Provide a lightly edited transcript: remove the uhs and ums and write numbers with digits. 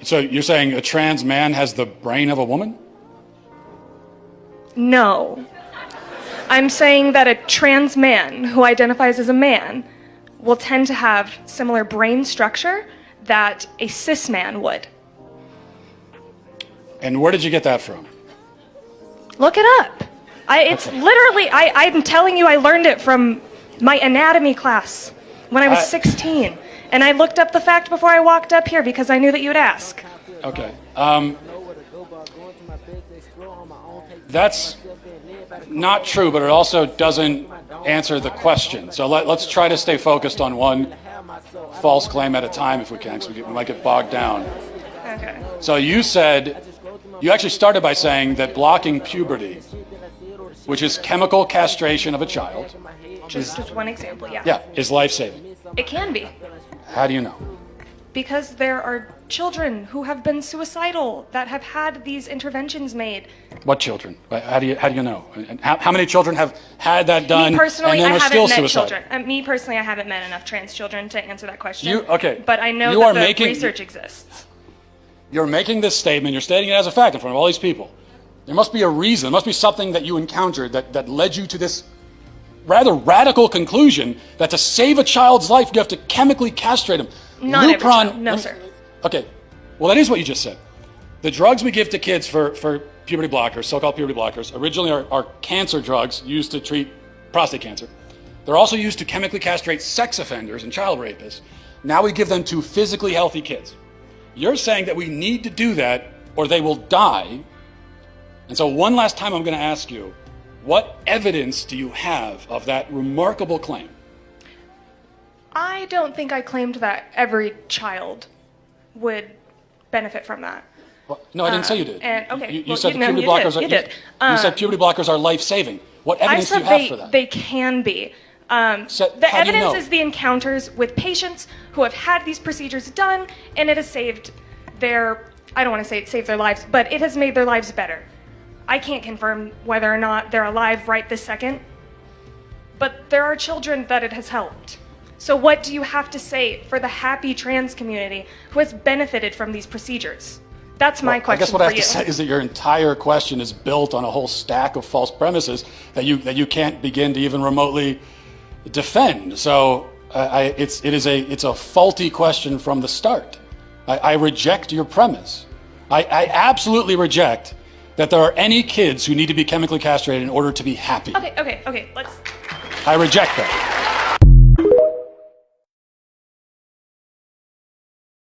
So you're saying a trans man has the brain of a woman? No. I'm saying that a trans man who identifies as a man will tend to have similar brain structure that a cis man would. And where did you get that from? Look it up. It's literally, I'm telling you, I learned it from my anatomy class when I was 16. And I looked up the fact before I walked up here because I knew that you would ask. Okay. That's not true, but it also doesn't answer the question. So let's try to stay focused on one false claim at a time if we can, because we might get bogged down. Okay. So you said, you actually started by saying that blocking puberty, which is chemical castration of a child, Just one example, yeah. yeah, is life-saving. It can be. How do you know? Because there are children who have been suicidal that have had these interventions made. What children? How do you know? And how many children have had that done? Me personally, and then I are haven't still met suicidal? children. Me personally, I haven't met enough trans children to answer that question. Okay. But I know You that are the making- research exists. You're making this statement, you're stating it as a fact in front of all these people. There must be a reason, there must be something that you encountered that led you to this rather radical conclusion that to save a child's life, you have to chemically castrate him. Not every child. No, sir. Okay, well that is what you just said. The drugs we give to kids for puberty blockers, so-called puberty blockers, originally are cancer drugs used to treat prostate cancer. They're also used to chemically castrate sex offenders and child rapists. Now we give them to physically healthy kids. You're saying that we need to do that or they will die. And so one last time I'm going to ask you, what evidence do you have of that remarkable claim? I don't think I claimed that every child would benefit from that. Well, no, I didn't say you did. You said puberty blockers you said puberty blockers are life-saving. What evidence do you have for that? They can be. The evidence is the encounters with patients who have had these procedures done, and it has saved I don't want to say it saved their lives, but it has made their lives better. I can't confirm whether or not they're alive right this second, but there are children that it has helped. So what do you have to say for the happy trans community who has benefited from these procedures? That's my question. I guess what I have to say is that your entire question is built on a whole stack of false premises that you can't begin to even remotely defend. So it's a faulty question from the start. I reject your premise. I absolutely reject that there are any kids who need to be chemically castrated in order to be happy. Okay, let's... I reject that.